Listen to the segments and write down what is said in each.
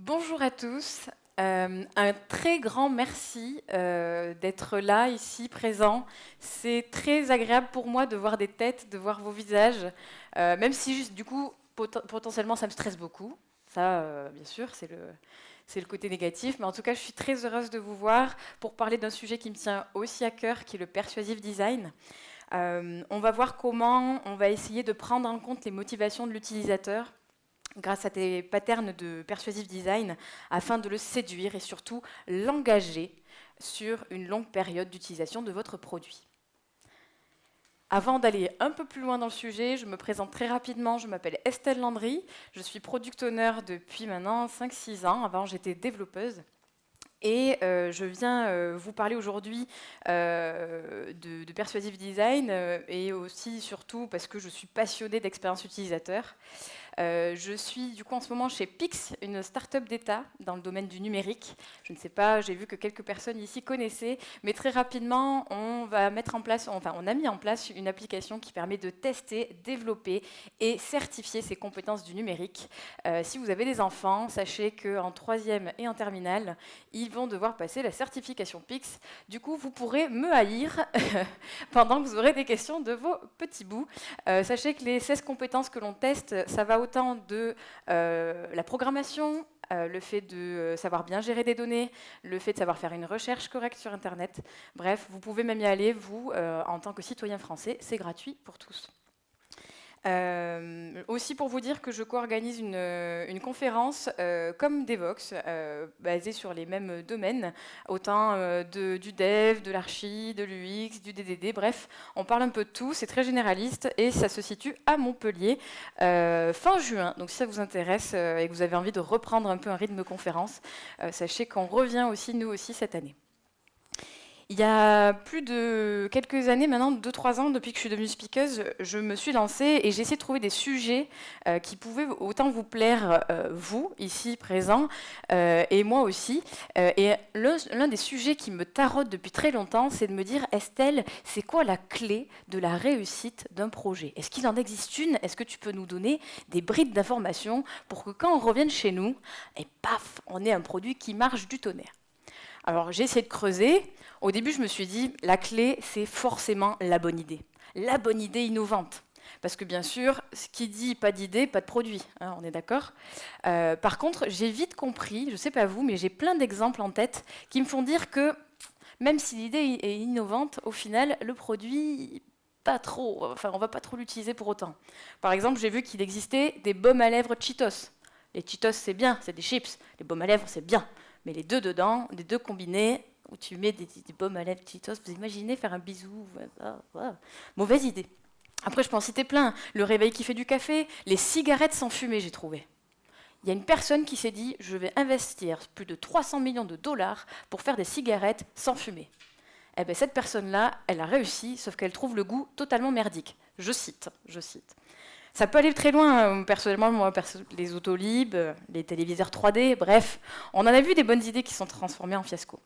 Bonjour à tous. Un très grand merci d'être là, ici, présent. C'est très agréable pour moi de voir des têtes, de voir vos visages, même si, juste, du coup, potentiellement, ça me stresse beaucoup. Ça, bien sûr, c'est le côté négatif. Mais en tout cas, je suis très heureuse de vous voir pour parler d'un sujet qui me tient aussi à cœur, qui est le persuasive design. On va voir comment on va essayer de prendre en compte les motivations de l'utilisateur grâce à des patterns de persuasive design afin de le séduire et surtout l'engager sur une longue période d'utilisation de votre produit. Avant d'aller un peu plus loin dans le sujet, je me présente très rapidement. Je m'appelle Estelle Landry, je suis product owner depuis maintenant 5-6 ans. Avant, j'étais développeuse. Et je viens vous parler aujourd'hui de persuasive design et aussi surtout parce que je suis passionnée d'expérience utilisateur. Je suis du coup en ce moment chez Pix, une start-up d'État dans le domaine du numérique. Je ne sais pas, j'ai vu que quelques personnes ici connaissaient, mais très rapidement, on va mettre en place, enfin, on a mis en place une application qui permet de tester, développer et certifier ses compétences du numérique. Si vous avez des enfants, sachez qu'en troisième et en terminale, ils vont devoir passer la certification Pix. Du coup, vous pourrez me haïr pendant que vous aurez des questions de vos petits bouts. Sachez que les 16 compétences que l'on teste, ça va autant de la programmation, le fait de savoir bien gérer des données, le fait de savoir faire une recherche correcte sur Internet. Bref, vous pouvez même y aller, vous, en tant que citoyen français, c'est gratuit pour tous. Aussi pour vous dire que je co-organise une conférence comme Devox, basée sur les mêmes domaines, autant du dev, de l'archi, de l'UX, du DDD, bref, on parle un peu de tout, c'est très généraliste et ça se situe à Montpellier fin juin. Donc si ça vous intéresse et que vous avez envie de reprendre un peu un rythme de conférence, sachez qu'on revient aussi, nous aussi, cette année. Il y a plus de quelques années, maintenant 2-3 ans, depuis que je suis devenue speakeuse, je me suis lancée et j'ai essayé de trouver des sujets qui pouvaient autant vous plaire, vous, ici présents, et moi aussi. Et l'un des sujets qui me taraude depuis très longtemps, c'est de me dire, Estelle, c'est quoi la clé de la réussite d'un projet? Est-ce qu'il en existe une? Est-ce que tu peux nous donner des bribes d'informations pour que quand on revienne chez nous, et paf, on ait un produit qui marche du tonnerre? Alors j'ai essayé de creuser. Au début, je me suis dit, la clé, c'est forcément la bonne idée innovante. Parce que bien sûr, ce qui dit pas d'idée, pas de produit, hein, on est d'accord. Par contre, j'ai vite compris, je ne sais pas vous, mais j'ai plein d'exemples en tête qui me font dire que même si l'idée est innovante, au final, le produit, pas trop, enfin, on ne va pas trop l'utiliser pour autant. Par exemple, j'ai vu qu'il existait des baumes à lèvres Cheetos. Les Cheetos, c'est bien, c'est des chips. Les baumes à lèvres, c'est bien. Mais les deux dedans, les deux combinés, où tu mets des baumes à lèvres Cheetos, vous imaginez faire un bisou, mauvaise idée. Après, je peux en citer plein. Le réveil qui fait du café, les cigarettes sans fumée, j'ai trouvé. Il y a une personne qui s'est dit, je vais investir plus de 300 millions de dollars pour faire des cigarettes sans fumée. Eh bien, cette personne-là, elle a réussi, sauf qu'elle trouve le goût totalement merdique. Je cite. Ça peut aller très loin, personnellement, moi, les autolib, les téléviseurs 3D, bref, on en a vu des bonnes idées qui sont transformées en fiasco.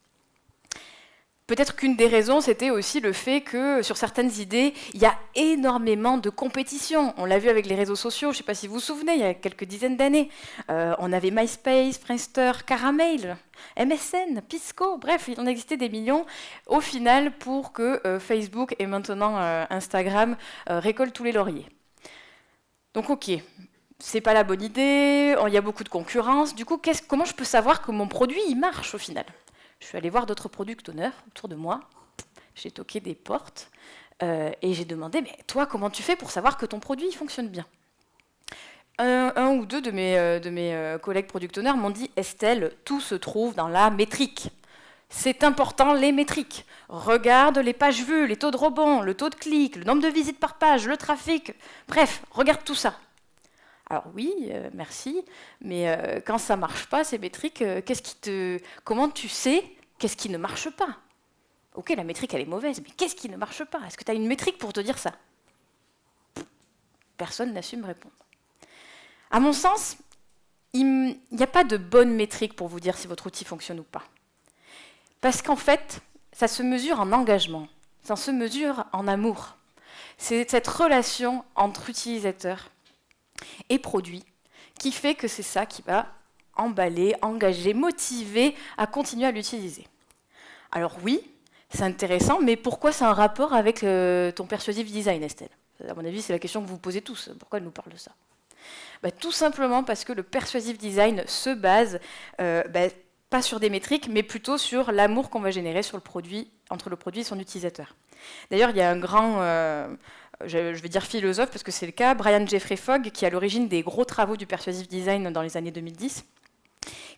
Peut-être qu'une des raisons, c'était aussi le fait que sur certaines idées, il y a énormément de compétition. On l'a vu avec les réseaux sociaux, je ne sais pas si vous vous souvenez, il y a quelques dizaines d'années. On avait MySpace, Friendster, Caramel, MSN, Pisco, bref, il en existait des millions. Au final, pour que Facebook et maintenant Instagram récoltent tous les lauriers. Donc ok, c'est pas la bonne idée, il y a beaucoup de concurrence. Du coup, comment je peux savoir que mon produit il marche au final? Je suis allée voir d'autres product owners autour de moi, j'ai toqué des portes et j'ai demandé, mais toi, comment tu fais pour savoir que ton produit il fonctionne bien? Un ou deux de mes collègues product owners m'ont dit, Estelle, tout se trouve dans la métrique. C'est important, les métriques. Regarde les pages vues, les taux de rebond, le taux de clic, le nombre de visites par page, le trafic. Bref, regarde tout ça. Alors oui, merci, mais quand ça ne marche pas, ces métriques, comment tu sais qu'est-ce qui ne marche pas? Ok, la métrique, elle est mauvaise, mais qu'est-ce qui ne marche pas? Est-ce que tu as une métrique pour te dire ça? Personne n'assume répondre. À mon sens, il n'y a pas de bonne métrique pour vous dire si votre outil fonctionne ou pas. Parce qu'en fait, ça se mesure en engagement, ça se mesure en amour. C'est cette relation entre utilisateur et produit qui fait que c'est ça qui va emballé, engagé, motivé à continuer à l'utiliser. Alors oui, c'est intéressant, mais pourquoi c'est un rapport avec ton persuasive design, Estelle? À mon avis, c'est la question que vous posez tous. Pourquoi elle nous parle de ça? Tout simplement parce que le persuasive design se base pas sur des métriques, mais plutôt sur l'amour qu'on va générer sur le produit, entre le produit et son utilisateur. D'ailleurs, il y a un grand, je vais dire philosophe parce que c'est le cas, Brian Jeffrey Fogg, qui est à l'origine des gros travaux du persuasive design dans les années 2010,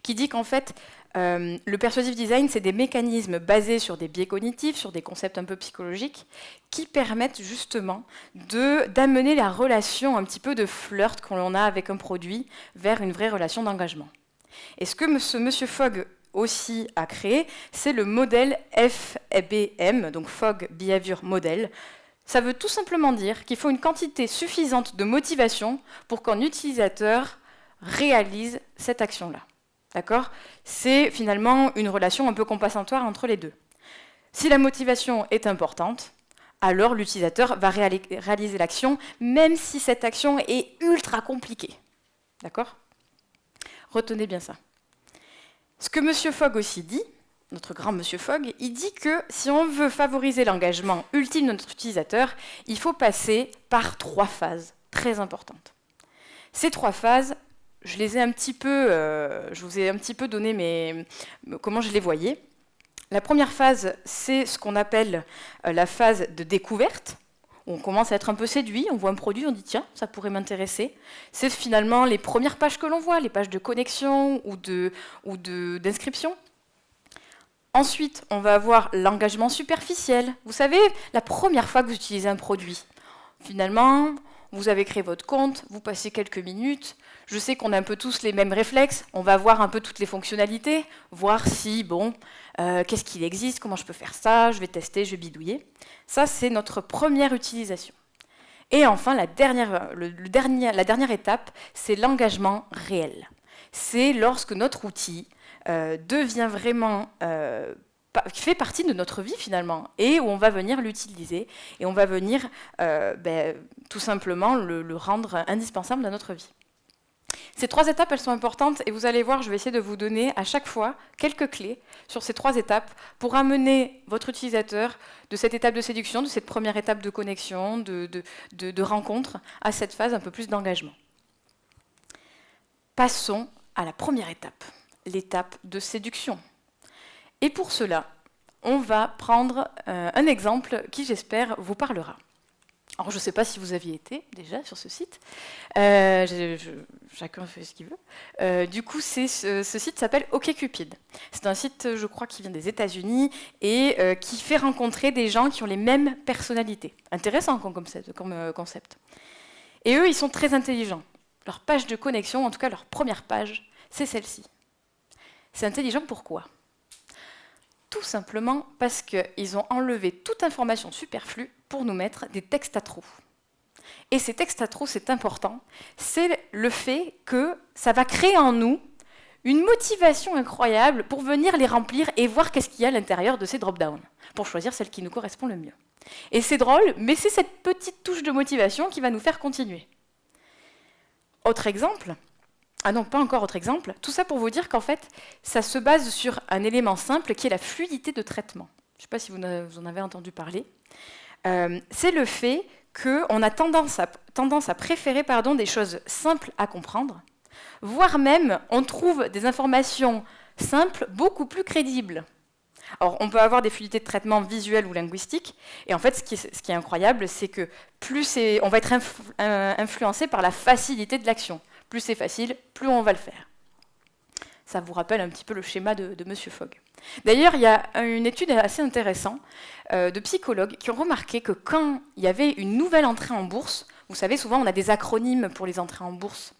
qui dit qu'en fait, le persuasive design, c'est des mécanismes basés sur des biais cognitifs, sur des concepts un peu psychologiques, qui permettent justement d'amener la relation un petit peu de flirt qu'on a avec un produit vers une vraie relation d'engagement. Et ce que ce monsieur Fogg aussi a créé, c'est le modèle FBM, donc Fogg Behavior Model. Ça veut tout simplement dire qu'il faut une quantité suffisante de motivation pour qu'un utilisateur réalise cette action-là. D'accord? C'est finalement une relation un peu compensatoire entre les deux. Si la motivation est importante, alors l'utilisateur va réaliser l'action, même si cette action est ultra compliquée. D'accord? Retenez bien ça. Ce que M. Fogg aussi dit, notre grand M. Fogg, il dit que si on veut favoriser l'engagement ultime de notre utilisateur, il faut passer par 3 phases très importantes. Ces 3 phases, je vous ai un petit peu donné comment je les voyais. La première phase, c'est ce qu'on appelle la phase de découverte. On commence à être un peu séduit, on voit un produit, on dit tiens, ça pourrait m'intéresser. C'est finalement les premières pages que l'on voit, les pages de connexion ou d'inscription. Ensuite, on va avoir l'engagement superficiel. Vous savez, la première fois que vous utilisez un produit, finalement, vous avez créé votre compte, vous passez quelques minutes. Je sais qu'on a un peu tous les mêmes réflexes. On va voir un peu toutes les fonctionnalités, voir si, qu'est-ce qu'il existe, comment je peux faire ça, je vais tester, je vais bidouiller. Ça, c'est notre première utilisation. Et enfin, la dernière étape, c'est l'engagement réel. C'est lorsque notre outil devient vraiment fait partie de notre vie finalement, et où on va venir l'utiliser, et on va venir tout simplement le rendre indispensable dans notre vie. Ces 3 étapes, elles sont importantes, et vous allez voir, je vais essayer de vous donner à chaque fois quelques clés sur ces 3 étapes pour amener votre utilisateur de cette étape de séduction, de cette première étape de connexion, de rencontre, à cette phase un peu plus d'engagement. Passons à la première étape, l'étape de séduction. Et pour cela, on va prendre un exemple qui, j'espère, vous parlera. Alors, je ne sais pas si vous aviez été déjà sur ce site. Chacun fait ce qu'il veut. Du coup, ce site s'appelle OkCupid. C'est un site, je crois, qui vient des États-Unis et qui fait rencontrer des gens qui ont les mêmes personnalités. Intéressant comme concept. Et eux, ils sont très intelligents. Leur page de connexion, en tout cas leur première page, c'est celle-ci. C'est intelligent pourquoi ? Tout simplement parce qu'ils ont enlevé toute information superflue pour nous mettre des textes à trous. Et ces textes à trous, c'est important. C'est le fait que ça va créer en nous une motivation incroyable pour venir les remplir et voir qu'est-ce qu'il y a à l'intérieur de ces drop-downs, pour choisir celle qui nous correspond le mieux. Et c'est drôle, mais c'est cette petite touche de motivation qui va nous faire continuer. Autre exemple. Ah non, pas encore autre exemple. Tout ça pour vous dire qu'en fait, ça se base sur un élément simple qui est la fluidité de traitement. Je ne sais pas si vous en avez entendu parler. C'est le fait qu'on a tendance à préférer des choses simples à comprendre, voire même on trouve des informations simples beaucoup plus crédibles. Alors, on peut avoir des fluidités de traitement visuelles ou linguistiques, et en fait, ce qui est incroyable, c'est que on va être influencé par la facilité de l'action. Plus c'est facile, plus on va le faire. Ça vous rappelle un petit peu le schéma de M. Fogg. D'ailleurs, il y a une étude assez intéressante de psychologues qui ont remarqué que quand il y avait une nouvelle entrée en bourse, vous savez, souvent on a des acronymes pour les entrées en bourse,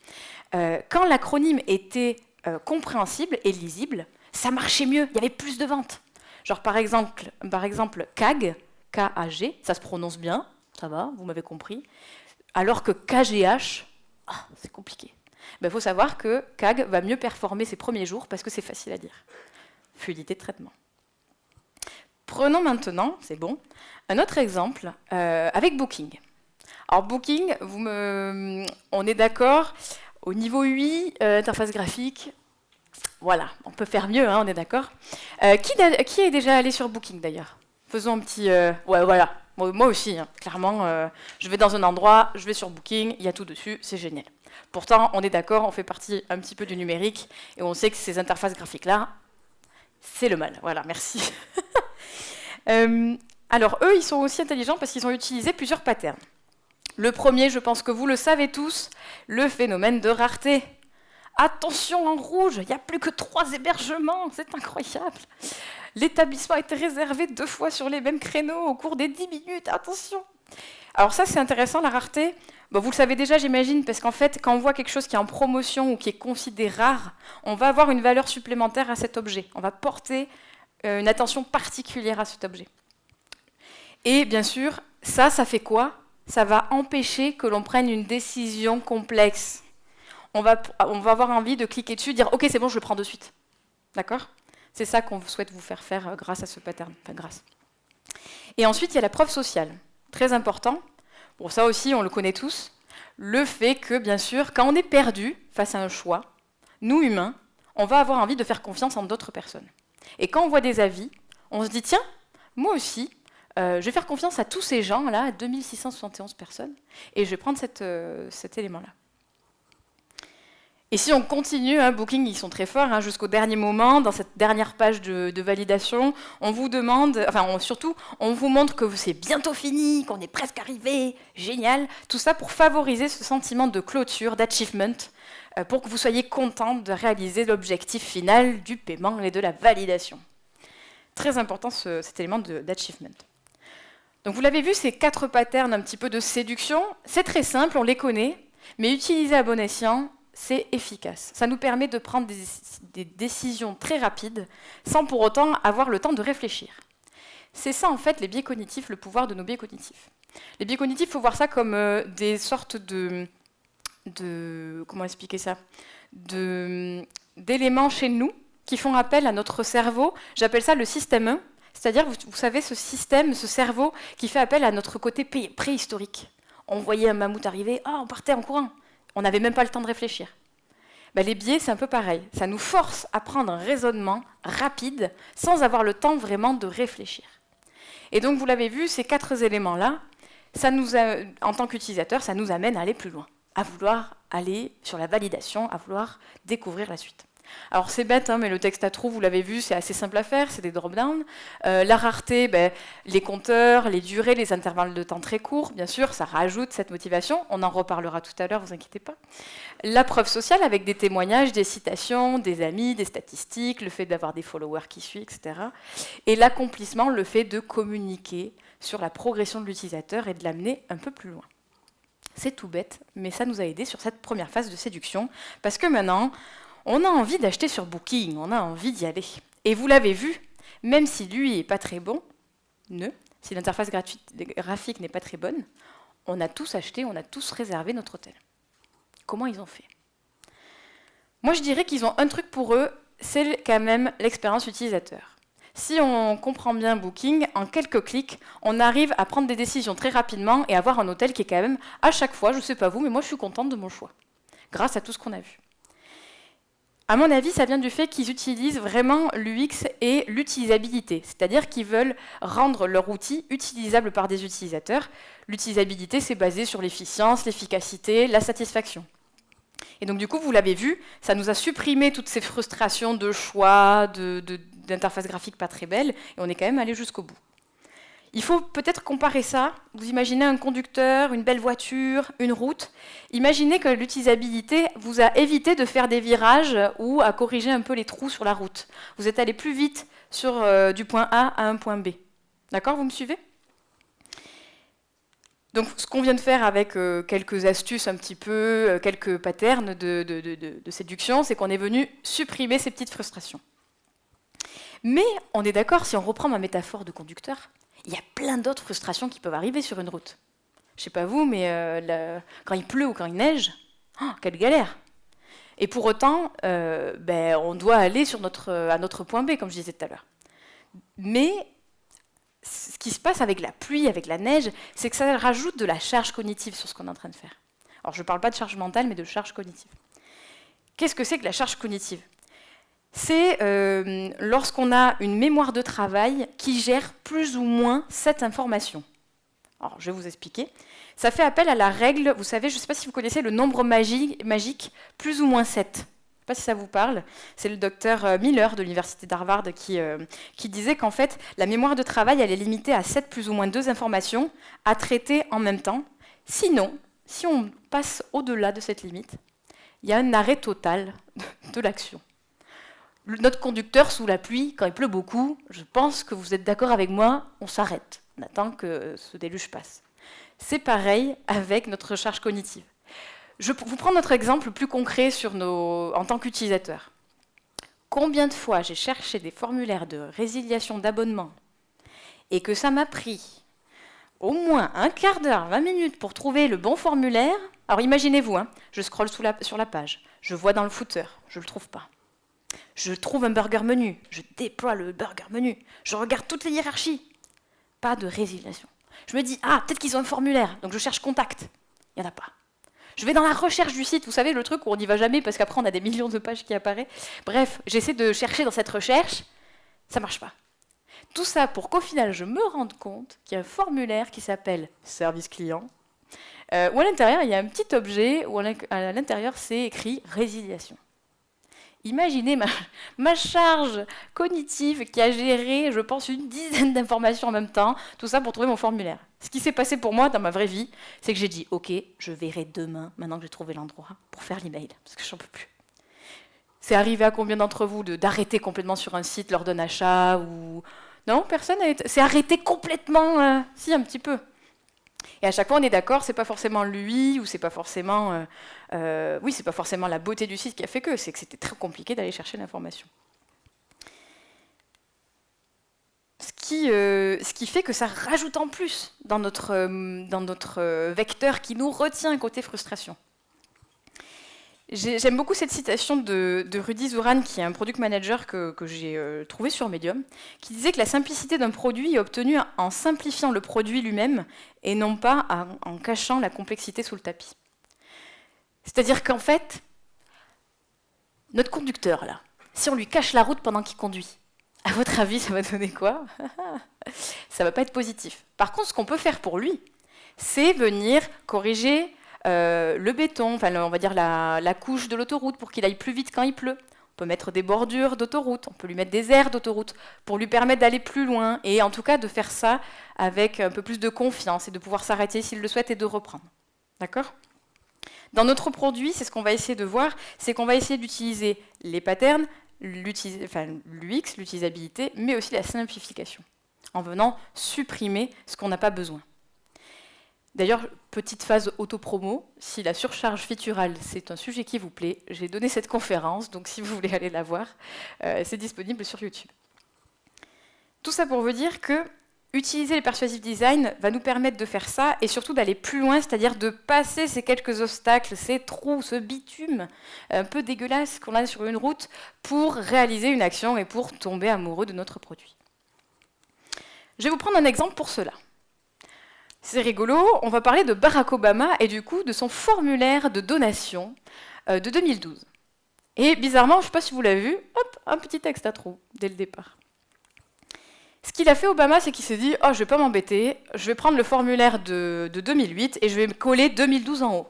quand l'acronyme était compréhensible et lisible, ça marchait mieux, il y avait plus de ventes. Genre par exemple CAG, K-A-G, ça se prononce bien, ça va, vous m'avez compris, alors que KGH, c'est compliqué. Il faut savoir que CAG va mieux performer ses premiers jours parce que c'est facile à dire. Fluidité de traitement. Prenons maintenant, c'est bon, un autre exemple avec Booking. Alors Booking, on est d'accord, au niveau UI, interface graphique, Voilà, on peut faire mieux, hein, on est d'accord. Qui est déjà allé sur Booking d'ailleurs? Faisons un petit... ouais, voilà. Moi aussi, hein, clairement. Je vais dans un endroit, je vais sur Booking, il y a tout dessus, c'est génial. Pourtant, on est d'accord, on fait partie un petit peu du numérique et on sait que ces interfaces graphiques-là, c'est le mal. Voilà, merci. Alors, eux, ils sont aussi intelligents parce qu'ils ont utilisé plusieurs patterns. Le premier, je pense que vous le savez tous, le phénomène de rareté. Attention, en rouge, il n'y a plus que 3 hébergements, c'est incroyable. L'établissement a été réservé 2 fois sur les mêmes créneaux au cours des 10 minutes, attention. Alors ça, c'est intéressant, la rareté. Bon, vous le savez déjà, j'imagine, parce qu'en fait, quand on voit quelque chose qui est en promotion ou qui est considéré rare, on va avoir une valeur supplémentaire à cet objet. On va porter une attention particulière à cet objet. Et bien sûr, ça fait quoi? Ça va empêcher que l'on prenne une décision complexe. On va avoir envie de cliquer dessus, dire « Ok, c'est bon, je le prends de suite. » D'accord? C'est ça qu'on souhaite vous faire faire grâce à ce pattern. Enfin, grâce. Et ensuite, il y a la preuve sociale. Très important. Bon, ça aussi, on le connaît tous. Le fait que, bien sûr, quand on est perdu face à un choix, nous, humains, on va avoir envie de faire confiance en d'autres personnes. Et quand on voit des avis, on se dit « Tiens, moi aussi, je vais faire confiance à tous ces gens-là, 2671 personnes, et je vais prendre cet élément-là. » Et si on continue, hein, Booking, ils sont très forts, hein, jusqu'au dernier moment, dans cette dernière page de validation, on vous demande, enfin surtout, on vous montre que c'est bientôt fini, qu'on est presque arrivé, génial, tout ça pour favoriser ce sentiment de clôture, d'achievement, pour que vous soyez content de réaliser l'objectif final du paiement et de la validation. Très important cet élément d'achievement. Donc vous l'avez vu, ces 4 patterns un petit peu de séduction, c'est très simple, on les connaît, mais utilisés à bon escient, c'est efficace. Ça nous permet de prendre des décisions très rapides, sans pour autant avoir le temps de réfléchir. C'est ça, en fait, les biais cognitifs, le pouvoir de nos biais cognitifs. Les biais cognitifs, il faut voir ça comme des sortes comment expliquer ça, d'éléments chez nous qui font appel à notre cerveau. J'appelle ça le système 1, c'est-à-dire, vous savez, ce système, ce cerveau qui fait appel à notre côté préhistorique. On voyait un mammouth arriver, on partait en courant. On n'avait même pas le temps de réfléchir. Ben, les biais, c'est un peu pareil. Ça nous force à prendre un raisonnement rapide sans avoir le temps vraiment de réfléchir. Et donc, vous l'avez vu, ces 4 éléments-là, en tant qu'utilisateur, ça nous amène à aller plus loin, à vouloir aller sur la validation, à vouloir découvrir la suite. Alors c'est bête, hein, mais le texte à trous, vous l'avez vu, c'est assez simple à faire, c'est des drop-downs. La rareté, les compteurs, les durées, les intervalles de temps très courts, bien sûr, ça rajoute cette motivation. On en reparlera tout à l'heure, vous inquiétez pas. La preuve sociale avec des témoignages, des citations, des amis, des statistiques, le fait d'avoir des followers qui suivent, etc. Et l'accomplissement, le fait de communiquer sur la progression de l'utilisateur et de l'amener un peu plus loin. C'est tout bête, mais ça nous a aidé sur cette première phase de séduction, parce que maintenant, on a envie d'acheter sur Booking, on a envie d'y aller. Et vous l'avez vu, même si lui n'est pas très bon, si l'interface graphique n'est pas très bonne, on a tous acheté, on a tous réservé notre hôtel. Comment ils ont fait? Moi, je dirais qu'ils ont un truc pour eux, c'est quand même l'expérience utilisateur. Si on comprend bien Booking, en quelques clics, on arrive à prendre des décisions très rapidement et avoir un hôtel qui est quand même, à chaque fois, je ne sais pas vous, mais moi je suis contente de mon choix, grâce à tout ce qu'on a vu. À mon avis, ça vient du fait qu'ils utilisent vraiment l'UX et l'utilisabilité, c'est-à-dire qu'ils veulent rendre leur outil utilisable par des utilisateurs. L'utilisabilité, c'est basé sur l'efficience, l'efficacité, la satisfaction. Et donc du coup, vous l'avez vu, ça nous a supprimé toutes ces frustrations de choix, d'interface graphique pas très belle, et on est quand même allé jusqu'au bout. Il faut peut-être comparer ça. Vous imaginez un conducteur, une belle voiture, une route. Imaginez que l'utilisabilité vous a évité de faire des virages ou à corriger un peu les trous sur la route. Vous êtes allé plus vite du point A à un point B. D'accord, vous me suivez? Donc, ce qu'on vient de faire avec quelques astuces un petit peu, quelques patterns de séduction, c'est qu'on est venu supprimer ces petites frustrations. Mais on est d'accord, si on reprend ma métaphore de conducteur, il y a plein d'autres frustrations qui peuvent arriver sur une route. Je ne sais pas vous, mais quand il pleut ou quand il neige, quelle galère! Et pour autant, on doit aller à notre point B, comme je disais tout à l'heure. Mais ce qui se passe avec la pluie, avec la neige, c'est que ça rajoute de la charge cognitive sur ce qu'on est en train de faire. Alors je ne parle pas de charge mentale, mais de charge cognitive. Qu'est-ce que c'est que la charge cognitive? C'est lorsqu'on a une mémoire de travail qui gère plus ou moins cette information. Alors, je vais vous expliquer. Ça fait appel à la règle, vous savez, je ne sais pas si vous connaissez le nombre magique plus ou moins 7. Je ne sais pas si ça vous parle. C'est le docteur Miller de l'université d'Harvard qui disait qu'en fait, la mémoire de travail, elle est limitée à 7 plus ou moins 2 informations à traiter en même temps. Sinon, si on passe au-delà de cette limite, il y a un arrêt total de l'action. Notre conducteur sous la pluie, quand il pleut beaucoup, je pense que vous êtes d'accord avec moi, on s'arrête. On attend que ce déluge passe. C'est pareil avec notre recharge cognitive. Je vous prends notre exemple plus concret en tant qu'utilisateur. Combien de fois j'ai cherché des formulaires de résiliation d'abonnement et que ça m'a pris au moins un quart d'heure, 20 minutes pour trouver le bon formulaire. Alors imaginez-vous, hein, je scrolle sur la page, je vois dans le footer, je ne le trouve pas. Je trouve un burger menu, je déploie le burger menu, je regarde toutes les hiérarchies. Pas de résiliation. Je me dis, ah, peut-être qu'ils ont un formulaire, donc je cherche contact. Il n'y en a pas. Je vais dans la recherche du site, vous savez, le truc où on n'y va jamais parce qu'après on a des millions de pages qui apparaissent. Bref, j'essaie de chercher dans cette recherche, ça ne marche pas. Tout ça pour qu'au final, je me rende compte qu'il y a un formulaire qui s'appelle service client, où à l'intérieur, il y a un petit objet où à l'intérieur, c'est écrit résiliation. Imaginez ma charge cognitive qui a géré, je pense, une dizaine d'informations en même temps, tout ça pour trouver mon formulaire. Ce qui s'est passé pour moi dans ma vraie vie, c'est que j'ai dit, ok, je verrai demain, maintenant que j'ai trouvé l'endroit, pour faire l'email, parce que j'en peux plus. C'est arrivé à combien d'entre vous d'arrêter complètement sur un site lors d'un achat ou... Non, personne n'a été... C'est arrêté complètement, si, un petit peu. Et à chaque fois, on est d'accord, c'est pas forcément lui, ou c'est pas forcément... oui, c'est pas forcément la beauté du site qui a fait que, c'est que c'était très compliqué d'aller chercher l'information. Ce qui fait que ça rajoute en plus dans notre vecteur qui nous retient côté frustration. J'aime beaucoup cette citation de Rudy Zouran, qui est un product manager que j'ai trouvé sur Medium, qui disait que la simplicité d'un produit est obtenue en simplifiant le produit lui-même et non pas en cachant la complexité sous le tapis. C'est-à-dire qu'en fait, notre conducteur, là, si on lui cache la route pendant qu'il conduit, à votre avis, ça va donner quoi? Ça ne va pas être positif. Par contre, ce qu'on peut faire pour lui, c'est venir corriger le béton, enfin, on va dire la couche de l'autoroute pour qu'il aille plus vite quand il pleut. On peut mettre des bordures d'autoroute, on peut lui mettre des aires d'autoroute pour lui permettre d'aller plus loin et en tout cas de faire ça avec un peu plus de confiance et de pouvoir s'arrêter s'il le souhaite et de reprendre. D'accord ? Dans notre produit, c'est ce qu'on va essayer de voir, c'est qu'on va essayer d'utiliser les patterns, l'UX, l'utilisabilité, mais aussi la simplification, en venant supprimer ce qu'on n'a pas besoin. D'ailleurs, petite phase auto-promo, si la surcharge featurale, c'est un sujet qui vous plaît, j'ai donné cette conférence, donc si vous voulez aller la voir, c'est disponible sur YouTube. Tout ça pour vous dire que utiliser le persuasive design va nous permettre de faire ça, et surtout d'aller plus loin, c'est-à-dire de passer ces quelques obstacles, ces trous, ce bitume un peu dégueulasse qu'on a sur une route, pour réaliser une action et pour tomber amoureux de notre produit. Je vais vous prendre un exemple pour cela. C'est rigolo, on va parler de Barack Obama et du coup de son formulaire de donation de 2012. Et bizarrement, je ne sais pas si vous l'avez vu, hop, un petit texte à trous dès le départ. Ce qu'il a fait Obama, c'est qu'il s'est dit « Oh, je ne vais pas m'embêter, je vais prendre le formulaire de 2008 et je vais me coller 2012 en haut. »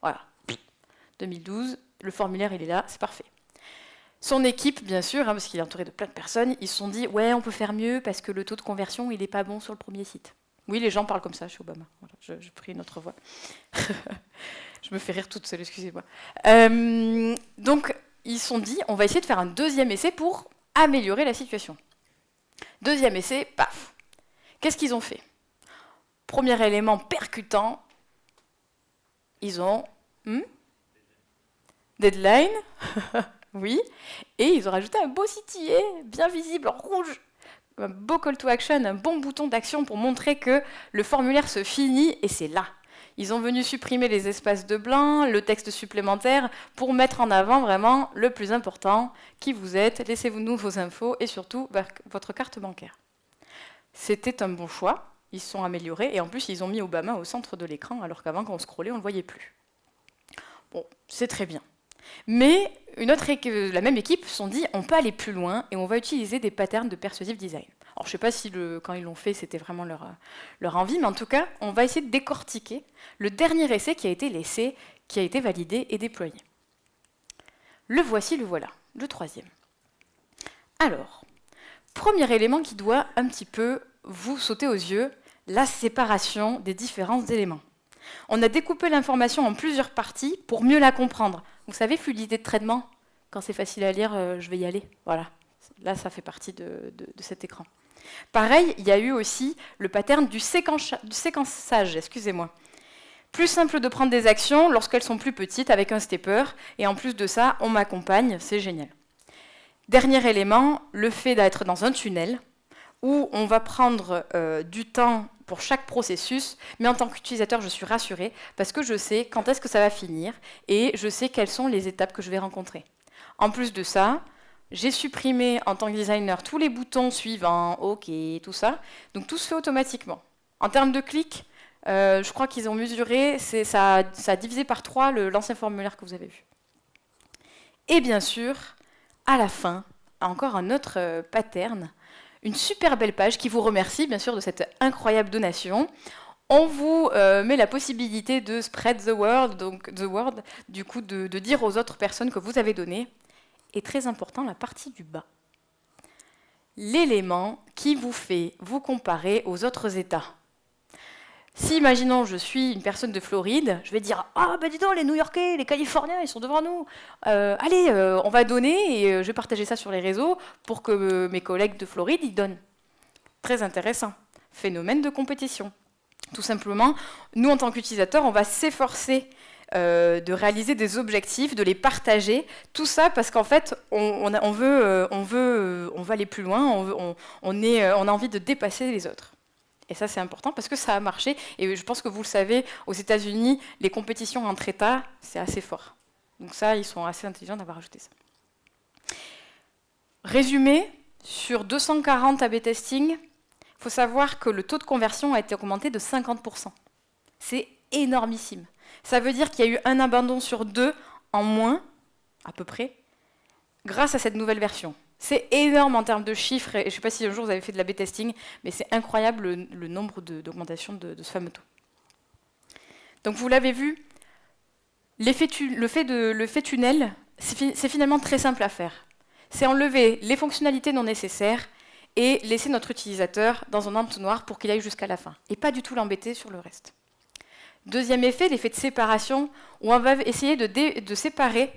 Voilà, 2012, le formulaire il est là, c'est parfait. Son équipe, bien sûr, hein, parce qu'il est entouré de plein de personnes, ils se sont dit « Ouais, on peut faire mieux parce que le taux de conversion, il n'est pas bon sur le premier site. » Oui, les gens parlent comme ça chez Obama. Voilà, je prie une autre voix. Je me fais rire toute seule, excusez-moi. Donc, ils se sont dit, on va essayer de faire un deuxième essai pour améliorer la situation. Deuxième essai, paf. Qu'est-ce qu'ils ont fait? Premier élément percutant, ils ont... deadline, oui, et ils ont rajouté un beau CTA, bien visible, en rouge. Un beau call to action, un bon bouton d'action pour montrer que le formulaire se finit et c'est là. Ils ont venu supprimer les espaces de blanc, le texte supplémentaire pour mettre en avant vraiment le plus important, qui vous êtes, laissez-nous vos infos et surtout votre carte bancaire. C'était un bon choix, ils se sont améliorés et en plus ils ont mis Obama au centre de l'écran alors qu'avant quand on scrollait on ne le voyait plus. Bon, c'est très bien. Mais la même équipe se sont dit, on peut aller plus loin et on va utiliser des patterns de persuasive design. Alors, je ne sais pas si quand ils l'ont fait, c'était vraiment leur envie, mais en tout cas, on va essayer de décortiquer le dernier essai qui a été l'essai qui a été validé et déployé. Le voici, le voilà, le troisième. Alors, premier élément qui doit un petit peu vous sauter aux yeux, la séparation des différents éléments. On a découpé l'information en plusieurs parties pour mieux la comprendre. Vous savez, fluidité de traitement, quand c'est facile à lire, je vais y aller. Voilà, là, ça fait partie de cet écran. Pareil, il y a eu aussi le pattern du séquençage, excusez-moi. Plus simple de prendre des actions lorsqu'elles sont plus petites avec un stepper, et en plus de ça, on m'accompagne, c'est génial. Dernier élément, le fait d'être dans un tunnel, où on va prendre du temps pour chaque processus, mais en tant qu'utilisateur, je suis rassurée, parce que je sais quand est-ce que ça va finir, et je sais quelles sont les étapes que je vais rencontrer. En plus de ça, j'ai supprimé en tant que designer tous les boutons suivants, OK, tout ça, donc tout se fait automatiquement. En termes de clics, je crois qu'ils ont mesuré, ça a divisé par 3 l'ancien formulaire que vous avez vu. Et bien sûr, à la fin, encore un autre pattern, une super belle page qui vous remercie bien sûr de cette incroyable donation. On vous met la possibilité de spread the word, du coup de dire aux autres personnes que vous avez donné. Et très important, la partie du bas. L'élément qui vous fait vous comparer aux autres États. Si, imaginons, je suis une personne de Floride, je vais dire « Ah, ben dis donc, les New-Yorkais, les Californiens, ils sont devant nous. Allez, on va donner et je vais partager ça sur les réseaux pour que mes collègues de Floride, ils donnent. » Très intéressant. Phénomène de compétition. Tout simplement, nous, en tant qu'utilisateurs, on va s'efforcer de réaliser des objectifs, de les partager. Tout ça parce qu'en fait, on veut aller plus loin, on a envie de dépasser les autres. Et ça, c'est important parce que ça a marché. Et je pense que vous le savez, aux États-Unis, les compétitions entre États, c'est assez fort. Donc ça, ils sont assez intelligents d'avoir ajouté ça. Résumé, sur 240 A/B testing, il faut savoir que le taux de conversion a été augmenté de 50%. C'est énormissime. Ça veut dire qu'il y a eu un abandon sur 2 en moins, à peu près, grâce à cette nouvelle version. C'est énorme en termes de chiffres, et je ne sais pas si un jour vous avez fait de l'A/B testing, mais c'est incroyable le nombre d'augmentation de ce fameux taux. Donc vous l'avez vu, le fait tunnel, c'est finalement très simple à faire. C'est enlever les fonctionnalités non nécessaires et laisser notre utilisateur dans un entonnoir pour qu'il aille jusqu'à la fin, et pas du tout l'embêter sur le reste. Deuxième effet, l'effet de séparation, où on va essayer de séparer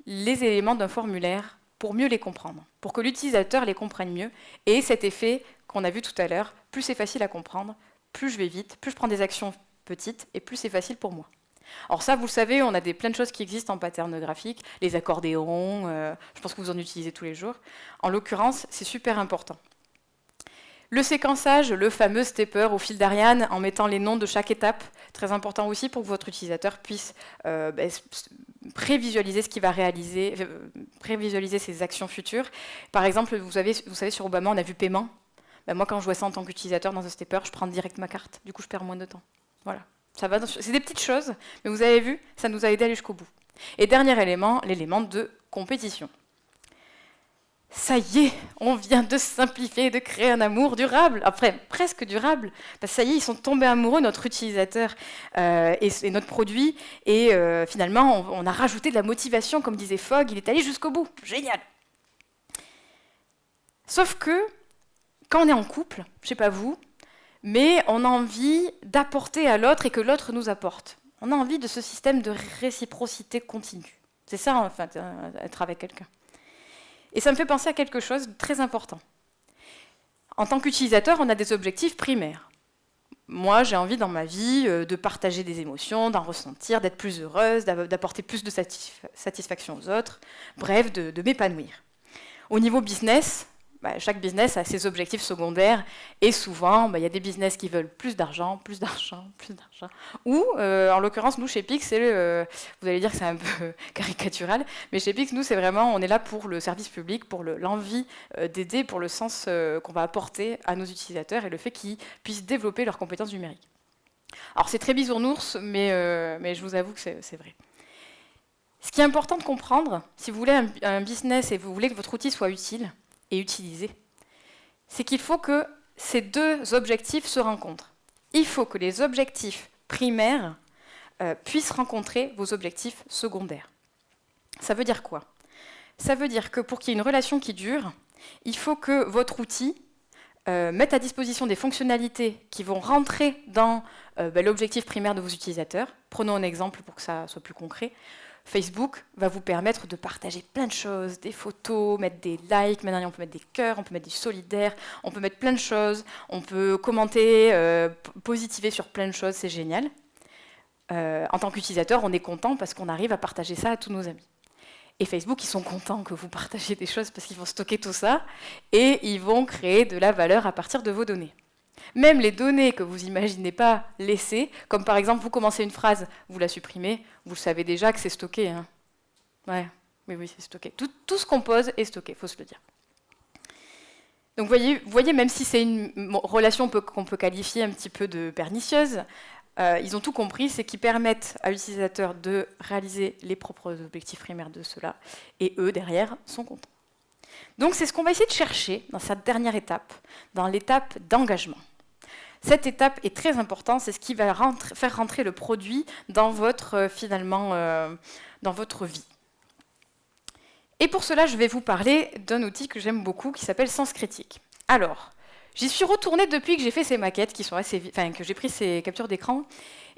les éléments d'un formulaire pour mieux les comprendre, pour que l'utilisateur les comprenne mieux. Et cet effet qu'on a vu tout à l'heure, plus c'est facile à comprendre, plus je vais vite, plus je prends des actions petites, et plus c'est facile pour moi. Alors ça, vous le savez, on a plein de choses qui existent en pattern graphique, les accordéons, je pense que vous en utilisez tous les jours. En l'occurrence, c'est super important. Le séquençage, le fameux stepper au fil d'Ariane, en mettant les noms de chaque étape, très important aussi pour que votre utilisateur puisse prévisualiser ce qu'il va réaliser, prévisualiser ses actions futures. Par exemple, vous savez, sur Obama, on a vu paiement. Moi, quand je vois ça en tant qu'utilisateur dans un stepper, je prends direct ma carte. Du coup, je perds moins de temps. Voilà. C'est des petites choses, mais vous avez vu, ça nous a aidé à aller jusqu'au bout. Et dernier élément, l'élément de compétition. Ça y est, on vient de simplifier, de créer un amour durable, après presque durable, parce que ça y est, ils sont tombés amoureux, notre utilisateur et notre produit, et finalement, on a rajouté de la motivation, comme disait Fogg, il est allé jusqu'au bout, génial. Sauf que, quand on est en couple, je ne sais pas vous, mais on a envie d'apporter à l'autre et que l'autre nous apporte. On a envie de ce système de réciprocité continue. C'est ça, en fait, être avec quelqu'un. Et ça me fait penser à quelque chose de très important. En tant qu'utilisateur, on a des objectifs primaires. Moi, j'ai envie dans ma vie de partager des émotions, d'en ressentir, d'être plus heureuse, d'apporter plus de satisfaction aux autres, bref, de m'épanouir. Au niveau business, chaque business a ses objectifs secondaires et souvent, il y a des business qui veulent plus d'argent, plus d'argent, plus d'argent. Ou, en l'occurrence, nous, chez Pix, vous allez dire que c'est un peu caricatural, mais chez Pix, nous, c'est vraiment, on est là pour le service public, pour l'envie d'aider, pour le sens qu'on va apporter à nos utilisateurs et le fait qu'ils puissent développer leurs compétences numériques. Alors, c'est très bisounours, mais je vous avoue que c'est vrai. Ce qui est important de comprendre, si vous voulez un business et vous voulez que votre outil soit utile et utilisé, c'est qu'il faut que ces deux objectifs se rencontrent. Il faut que les objectifs primaires puissent rencontrer vos objectifs secondaires. Ça veut dire quoi? Ça veut dire que pour qu'il y ait une relation qui dure, il faut que votre outil mette à disposition des fonctionnalités qui vont rentrer dans l'objectif primaire de vos utilisateurs. Prenons un exemple pour que ça soit plus concret. Facebook va vous permettre de partager plein de choses, des photos, mettre des likes, maintenant on peut mettre des cœurs, on peut mettre des solidaires, on peut mettre plein de choses, on peut commenter, positiver sur plein de choses, c'est génial. En tant qu'utilisateur, on est content parce qu'on arrive à partager ça à tous nos amis. Et Facebook, ils sont contents que vous partagiez des choses parce qu'ils vont stocker tout ça et ils vont créer de la valeur à partir de vos données. Même les données que vous n'imaginez pas laisser, comme par exemple, vous commencez une phrase, vous la supprimez, vous savez déjà que c'est stocké. Hein. Ouais, oui, c'est stocké. Tout ce qu'on pose est stocké, il faut se le dire. Donc vous voyez, même si c'est une relation qu'on peut qualifier un petit peu de pernicieuse, ils ont tout compris, c'est qu'ils permettent à l'utilisateur de réaliser les propres objectifs primaires de cela, et eux, derrière, sont contents. Donc c'est ce qu'on va essayer de chercher dans cette dernière étape, dans l'étape d'engagement. Cette étape est très importante, c'est ce qui va faire rentrer le produit dans votre, dans votre vie. Et pour cela, je vais vous parler d'un outil que j'aime beaucoup, qui s'appelle Sens Critique. Alors, j'y suis retournée depuis que j'ai fait ces maquettes, que j'ai pris ces captures d'écran,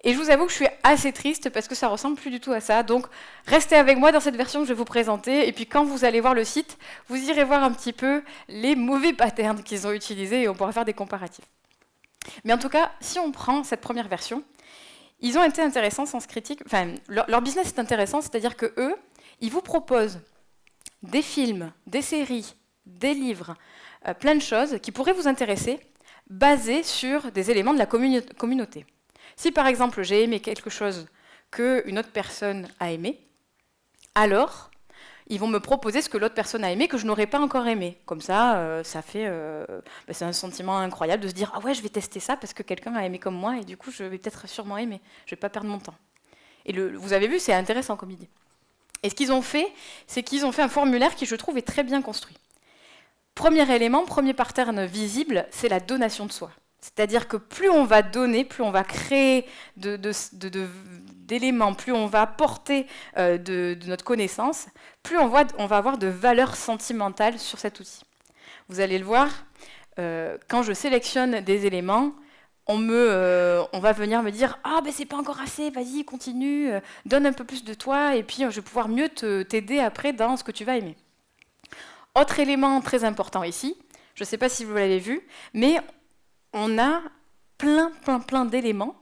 et je vous avoue que je suis assez triste parce que ça ressemble plus du tout à ça. Donc, restez avec moi dans cette version que je vais vous présenter, et puis quand vous allez voir le site, vous irez voir un petit peu les mauvais patterns qu'ils ont utilisés, et on pourra faire des comparatifs. Mais en tout cas, si on prend cette première version, ils ont été intéressants, Sens Critique. Enfin, leur business est intéressant, c'est-à-dire que eux, ils vous proposent des films, des séries, des livres, plein de choses qui pourraient vous intéresser, basés sur des éléments de la communauté. Si par exemple j'ai aimé quelque chose qu'une autre personne a aimé, alors ils vont me proposer ce que l'autre personne a aimé que je n'aurais pas encore aimé. Comme ça, c'est un sentiment incroyable de se dire « Ah ouais, je vais tester ça parce que quelqu'un a aimé comme moi et du coup, je vais peut-être sûrement aimer. Je ne vais pas perdre mon temps. » Et vous avez vu, c'est intéressant comme idée. Et ce qu'ils ont fait, c'est qu'ils ont fait un formulaire qui, je trouve, est très bien construit. Premier élément, premier pattern visible, c'est la donation de soi. C'est-à-dire que plus on va donner, plus on va créer d'éléments, plus on va apporter de notre connaissance, plus on va avoir de valeur sentimentale sur cet outil. Vous allez le voir, quand je sélectionne des éléments, on va venir me dire « Ah, ben c'est pas encore assez, vas-y, continue, donne un peu plus de toi, et puis je vais pouvoir mieux t'aider après dans ce que tu vas aimer. » Autre élément très important ici, je ne sais pas si vous l'avez vu, mais on a plein d'éléments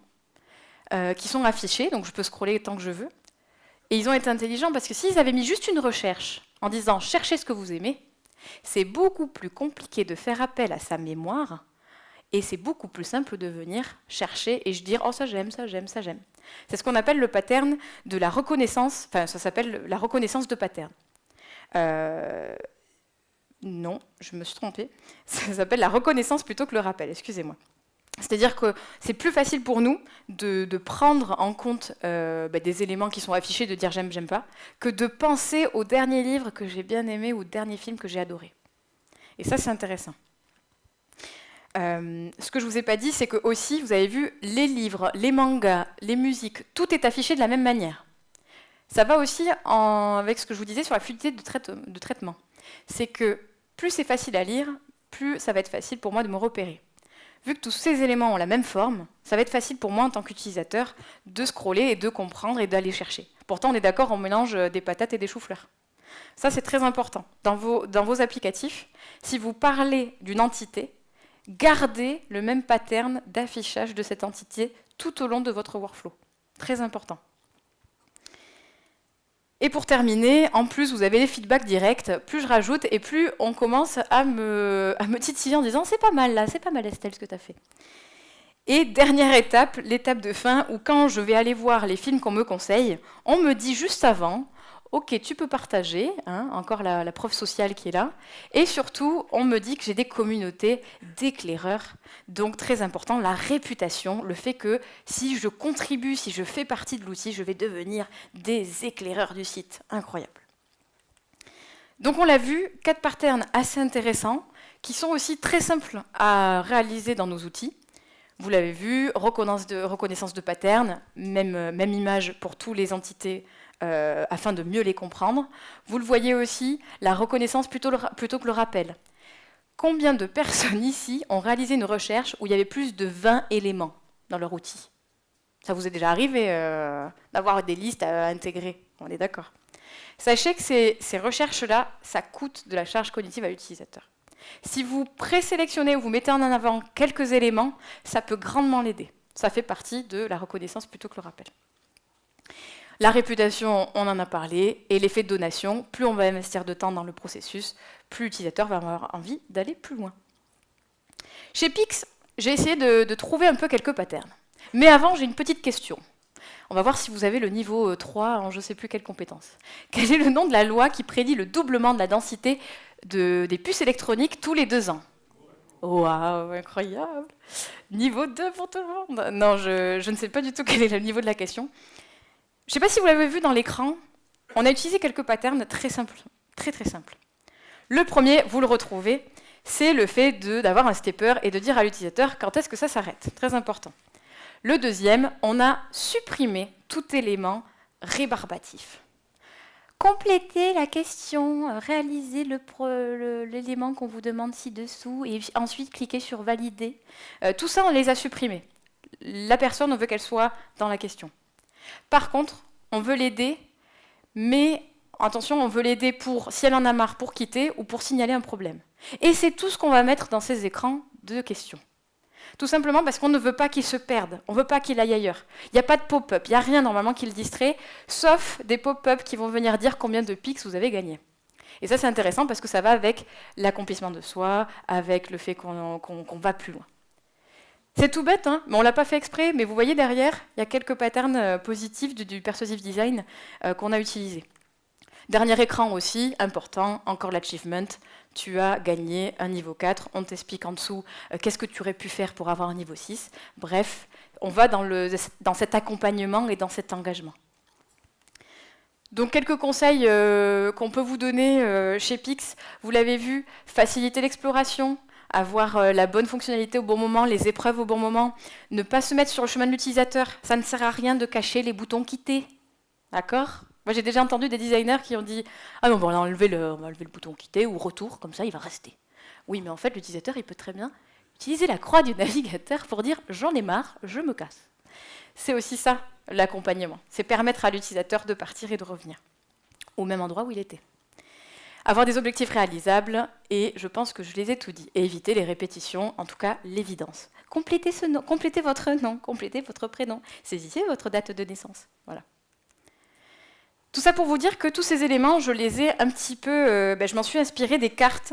qui sont affichés, donc je peux scroller tant que je veux. Et ils ont été intelligents parce que s'ils avaient mis juste une recherche en disant « cherchez ce que vous aimez », c'est beaucoup plus compliqué de faire appel à sa mémoire et c'est beaucoup plus simple de venir chercher et dire « oh ça j'aime, ça j'aime, ça j'aime ». C'est ce qu'on appelle le pattern de la reconnaissance, enfin ça s'appelle la reconnaissance de pattern. Non, je me suis trompée. Ça s'appelle la reconnaissance plutôt que le rappel, excusez-moi. C'est-à-dire que c'est plus facile pour nous de prendre en compte des éléments qui sont affichés, de dire j'aime, j'aime pas, que de penser au dernier livre que j'ai bien aimé ou au dernier film que j'ai adoré. Et ça, c'est intéressant. Ce que je ne vous ai pas dit, c'est que aussi, vous avez vu, les livres, les mangas, les musiques, tout est affiché de la même manière. Ça va aussi avec ce que je vous disais sur la fluidité de traitement. C'est que plus c'est facile à lire, plus ça va être facile pour moi de me repérer. Vu que tous ces éléments ont la même forme, ça va être facile pour moi en tant qu'utilisateur de scroller et de comprendre et d'aller chercher. Pourtant, on est d'accord, on mélange des patates et des choux-fleurs. Ça, c'est très important. Dans vos applicatifs, si vous parlez d'une entité, gardez le même pattern d'affichage de cette entité tout au long de votre workflow. Très important. Et pour terminer, en plus, vous avez les feedbacks directs. Plus je rajoute, et plus on commence à me titiller en disant « c'est pas mal là, c'est pas mal Estelle ce que tu as fait ». Et dernière étape, l'étape de fin, où quand je vais aller voir les films qu'on me conseille, on me dit juste avant Ok, tu peux partager, hein, encore la preuve sociale qui est là. Et surtout, on me dit que j'ai des communautés d'éclaireurs. Donc très important, la réputation, le fait que si je contribue, si je fais partie de l'outil, je vais devenir des éclaireurs du site. Incroyable. Donc on l'a vu, 4 patterns assez intéressants, qui sont aussi très simples à réaliser dans nos outils. Vous l'avez vu, reconnaissance de patterns, même image pour toutes les entités afin de mieux les comprendre. Vous le voyez aussi, la reconnaissance plutôt que le rappel. Combien de personnes ici ont réalisé une recherche où il y avait plus de 20 éléments dans leur outil? Ça vous est déjà arrivé d'avoir des listes à intégrer, on est d'accord. Sachez que ces recherches-là, ça coûte de la charge cognitive à l'utilisateur. Si vous présélectionnez ou vous mettez en avant quelques éléments, ça peut grandement l'aider. Ça fait partie de la reconnaissance plutôt que le rappel. La réputation, on en a parlé, et l'effet de donation, plus on va investir de temps dans le processus, plus l'utilisateur va avoir envie d'aller plus loin. Chez Pix, j'ai essayé de trouver un peu quelques patterns. Mais avant, j'ai une petite question. On va voir si vous avez le niveau 3 en je ne sais plus quelle compétence. Quel est le nom de la loi qui prédit le doublement de la densité des puces électroniques tous les 2 ans? Waouh, incroyable! Niveau 2 pour tout le monde. Non, je ne sais pas du tout quel est le niveau de la question. Je ne sais pas si vous l'avez vu dans l'écran, on a utilisé quelques patterns très simples, très très simples. Le premier, vous le retrouvez, c'est le fait d'avoir un stepper et de dire à l'utilisateur quand est-ce que ça s'arrête. Très important. Le deuxième, on a supprimé tout élément rébarbatif. Complétez la question, réalisez l'élément qu'on vous demande ci-dessous et ensuite cliquez sur valider. Tout ça, on les a supprimés. La personne, on veut qu'elle soit dans la question. Par contre, on veut l'aider, mais attention, on veut l'aider pour, si elle en a marre, pour quitter ou pour signaler un problème. Et c'est tout ce qu'on va mettre dans ces écrans de questions. Tout simplement parce qu'on ne veut pas qu'il se perde, on ne veut pas qu'il aille ailleurs. Il n'y a pas de pop-up, il n'y a rien normalement qui le distrait, sauf des pop-up qui vont venir dire combien de pics vous avez gagné. Et ça, c'est intéressant parce que ça va avec l'accomplissement de soi, avec le fait qu'on va plus loin. C'est tout bête, hein, mais on ne l'a pas fait exprès, mais vous voyez derrière, il y a quelques patterns positifs du persuasive design qu'on a utilisés. Dernier écran aussi, important, encore l'achievement. Tu as gagné un niveau 4, on t'explique en dessous qu'est-ce que tu aurais pu faire pour avoir un niveau 6. Bref, on va dans cet accompagnement et dans cet engagement. Donc quelques conseils qu'on peut vous donner chez Pix. Vous l'avez vu, faciliter l'exploration, avoir la bonne fonctionnalité au bon moment, les épreuves au bon moment, ne pas se mettre sur le chemin de l'utilisateur. Ça ne sert à rien de cacher les boutons quitter. D'accord ? Moi, j'ai déjà entendu des designers qui ont dit « Ah non, bon, on va enlever le bouton quitter ou retour, comme ça, il va rester. » Oui, mais en fait, l'utilisateur, il peut très bien utiliser la croix du navigateur pour dire « J'en ai marre, je me casse. » C'est aussi ça, l'accompagnement. C'est permettre à l'utilisateur de partir et de revenir au même endroit où il était. Avoir des objectifs réalisables, et je pense que je les ai tout dit. Et éviter les répétitions, en tout cas l'évidence. Complétez votre nom, complétez votre prénom, saisissez votre date de naissance. Voilà. Tout ça pour vous dire que tous ces éléments, je les ai un petit peu... je m'en suis inspirée des cartes